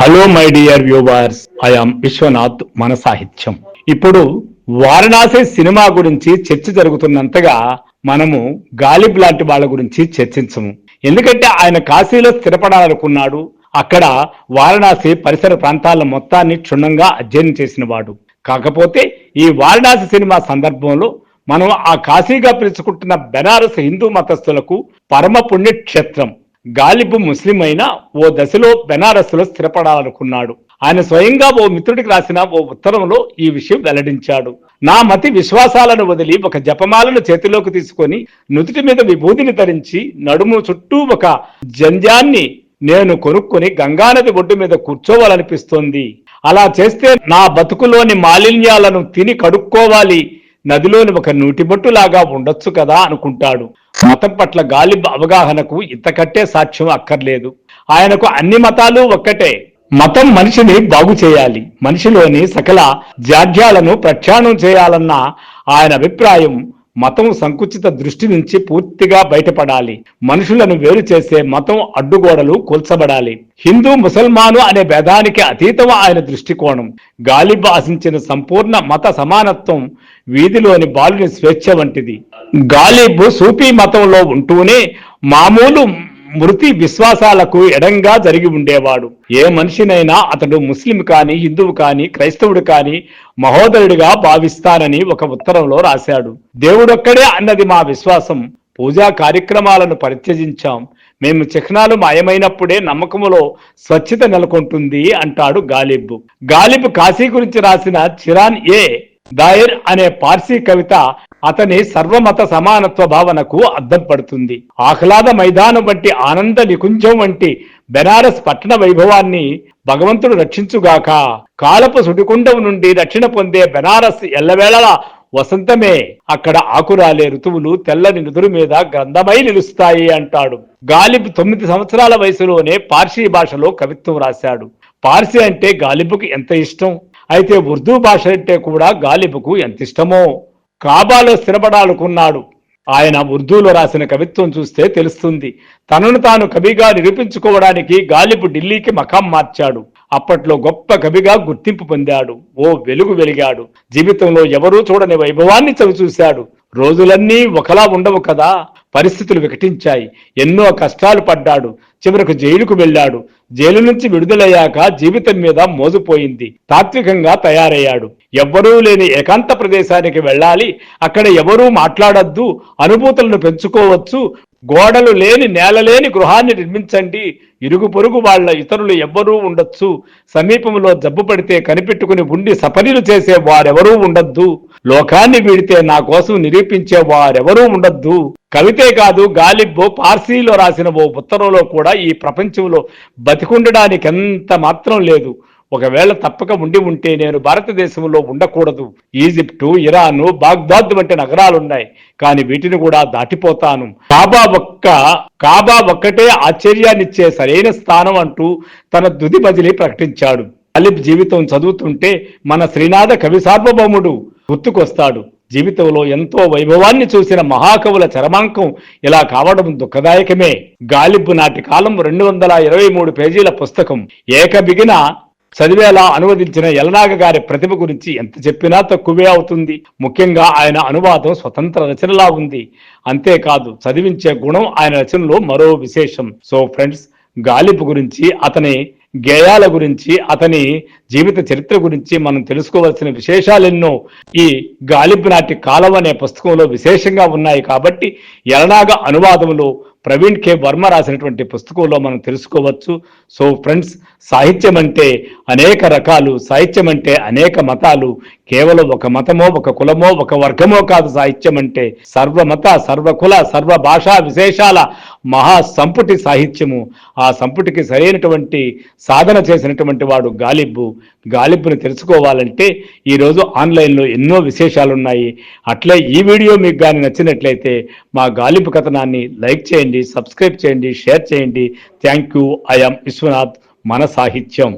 Hello my dear viewers, I am Vishwanath. మన సాహిత్యం. ఇప్పుడు వారణాసి సినిమా గురించి చర్చ జరుగుతున్నంతగా మనము గాలిబ్ లాంటి వాళ్ళ గురించి చర్చించము. ఎందుకంటే ఆయన కాశీలో స్థిరపడాలనుకున్నాడు. అక్కడ వారణాసి పరిసర ప్రాంతాల మొత్తాన్ని క్షుణ్ణంగా అధ్యయనం చేసిన వాడు. కాకపోతే ఈ వారణాసి సినిమా సందర్భంలో మనం ఆ కాశీగా పిలుచుకుంటున్న బెనారస్ హిందూ మతస్థులకు పరమ పుణ్యక్షేత్రం. గాలిబ్ ముస్లిం అయినా ఓ దశలో బెనారస్ లో స్థిరపడాలనుకున్నాడు. ఆయన స్వయంగా ఓ మిత్రుడికి రాసిన ఓ ఉత్తరంలో ఈ విషయం వెల్లడించాడు. నా మతి విశ్వాసాలను వదిలి ఒక జపమాలను చేతిలోకి తీసుకొని నుదుటి మీద విభూతిని ధరించి నడుము చుట్టూ ఒక జంధ్యాన్ని నేను కొనుక్కొని గంగానది ఒడ్డు మీద కూర్చోవాలనిపిస్తోంది. అలా చేస్తే నా బతుకులోని మాలిన్యాలను తిని కడుక్కోవాలి, నదిలోని ఒక నూటిబొట్టులాగా ఉండొచ్చు కదా అనుకుంటాడు. మతం పట్ల గాలిబ్ అవగాహనకు ఇంతకంటే సాక్ష్యం అక్కర్లేదు. ఆయనకు అన్ని మతాలు ఒక్కటే. మతం మనిషిని బాగు చేయాలి, మనిషిలోని సకల జాడ్యాలను ప్రక్షాళనం చేయాలన్న ఆయన అభిప్రాయం. మతం సంకుచిత దృష్టి నుంచి పూర్తిగా బయటపడాలి. మనుషులను వేరు చేసే మతం అడ్డుగోడలు కూల్చబడాలి. హిందూ ముసల్మాను అనే భేదానికి అతీతం ఆయన దృష్టికోణం. గాలిబ్ ఆశించిన సంపూర్ణ మత సమానత్వం వీధిలోని బాలుని స్వేచ్ఛ వంటిది. గాలిబ్ సూఫీ మతంలో ఉంటూనే మామూలు మృతి విశ్వాసాలకు ఎడంగా జరిగి ఉండేవాడు. ఏ మనిషినైనా అతడు ముస్లిం కాని, హిందువు కాని, క్రైస్తవుడు కాని మహోదరుడిగా భావిస్తానని ఒక ఉత్తరంలో రాశాడు. దేవుడొక్కడే అన్నది మా విశ్వాసం. పూజా కార్యక్రమాలను పరిత్యజించాం. మేము చిహ్నాలు మాయమైనప్పుడే నమ్మకములో స్వచ్ఛత నెలకొంటుంది అంటాడు గాలిబ్. గాలిబ్ కాశీ గురించి రాసిన చిరాన్ ఏ దాయిర్ అనే పార్సీ కవిత అతని సర్వమత సమానత్వ భావనకు అద్దం పడుతుంది. ఆహ్లాద మైదానం వంటి ఆనంద నికుంజం వంటి బెనారస్ పట్టణ వైభవాన్ని భగవంతుడు రక్షించుగాక. కాలపు సుడికుండం నుండి రక్షణ పొందే బెనారస్ ఎల్లవేళలా వసంతమే. అక్కడ ఆకురాలే ఋతువులు తెల్లని నుదురు మీద గ్రంథమై నిలుస్తాయి అంటాడు. గాలిబ్ 9 సంవత్సరాల వయసులోనే పార్సీ భాషలో కవిత్వం రాశాడు. పార్సీ అంటే గాలిబ్కు ఎంత ఇష్టం. అయితే ఉర్దూ భాష అంటే కూడా గాలిబ్కు ఎంత ఇష్టమో. కాబాలో స్థిరపడాలనుకున్నాడు. ఆయన ఉర్దూలో రాసిన కవిత్వం చూస్తే తెలుస్తుంది. తనను తాను కవిగా నిరూపించుకోవడానికి గాలిబ్ ఢిల్లీకి మకాం మార్చాడు. అప్పట్లో గొప్ప కవిగా గుర్తింపు పొందాడు. ఓ వెలుగు వెలిగాడు. జీవితంలో ఎవరూ చూడని వైభవాన్ని చవిచూశాడు. రోజులన్నీ ఒకలా ఉండవు కదా. పరిస్థితులు వికటించాయి. ఎన్నో కష్టాలు పడ్డాడు. చివరకు జైలుకు వెళ్ళాడు. జైలు నుంచి విడుదలయ్యాక జీవితం మీద మోజుపోయింది. తాత్వికంగా తయారయ్యాడు. ఎవ్వరూ లేని ఏకాంత ప్రదేశానికి వెళ్ళాలి. అక్కడ ఎవరూ మాట్లాడద్దు. అనుభూతులను పెంచుకోవచ్చు. గోడలు లేని నేలలేని గృహాన్ని నిర్మించండి. ఇరుగు పొరుగు వాళ్ళ ఇతరులు ఎవ్వరూ ఉండొచ్చు. సమీపంలో జబ్బు పడితే కనిపెట్టుకుని ఉండి సపర్యలు చేసే వారెవరూ ఉండద్దు. లోకాన్ని వీడితే నా కోసం నిరూపించే వారెవరూ ఉండద్దు. కవితే కాదు, గాలిబ్ పార్సీలో రాసిన ఓ ఉత్తరంలో కూడా ఈ ప్రపంచంలో బతికుండడానికి ఎంత మాత్రం లేదు. ఒకవేళ తప్పక ఉంటే నేను భారతదేశంలో ఉండకూడదు. ఈజిప్టు, ఇరాను, బాగ్దాద్ వంటి నగరాలున్నాయి, కానీ వీటిని కూడా దాటిపోతాను. కాబా ఒక్కటే ఆశ్చర్యాన్నిచ్చే సరైన స్థానం అంటూ తన తుది బదిలీ ప్రకటించాడు. గాలిబ్ జీవితం చదువుతుంటే మన శ్రీనాథ కవి సార్వభౌముడు గుర్తుకొస్తాడు. జీవితంలో ఎంతో వైభవాన్ని చూసిన మహాకవుల చరమాంకం ఇలా కావడం దుఃఖదాయకమే. గాలిబ్ నాటి కాలం 223 పేజీల పుస్తకం. ఏకబిగిన చదివేలా అనువదించిన యలనాగ గారి ప్రతిభ గురించి ఎంత చెప్పినా తక్కువే అవుతుంది. ముఖ్యంగా ఆయన అనువాదం స్వతంత్ర రచనలా ఉంది. అంతేకాదు, చదివించే గుణం ఆయన రచనలో మరో విశేషం. సో ఫ్రెండ్స్, గాలిబ్ గురించి, అతని గేయాల గురించి, అతని జీవిత చరిత్ర గురించి మనం తెలుసుకోవాల్సిన విశేషాలెన్నో ఈ గాలిబ్ నాటి కాలం అనే పుస్తకంలో విశేషంగా ఉన్నాయి. కాబట్టి యలనాగ అనువాదంలో ప్రవీణ్ కె వర్మ రాసినటువంటి పుస్తకంలో మనం తెలుసుకోవచ్చు. సో ఫ్రెండ్స్, సాహిత్యం అంటే అనేక రకాలు. సాహిత్యం అంటే అనేక మతాలు. కేవలం ఒక మతమో, ఒక కులమో, ఒక వర్గమో కాదు. సాహిత్యం అంటే సర్వమత, సర్వకుల, సర్వ భాషా విశేషాల మహా సంపుటి సాహిత్యము. ఆ సంపుటికి సరైనటువంటి సాధన చేసినటువంటి వాడు గాలిబ్. గాలిబ్ను తెలుసుకోవాలంటే ఈరోజు ఆన్లైన్లో ఎన్నో విశేషాలు ఉన్నాయి. అట్లే ఈ వీడియో మీకు కానీ నచ్చినట్లయితే మా గాలిబ్ కథనాన్ని లైక్ చేయండి, సబ్స్క్రైబ్ చేయండి, షేర్ చేయండి. Thank you. I am Vishwanath. మన సాహిత్యం.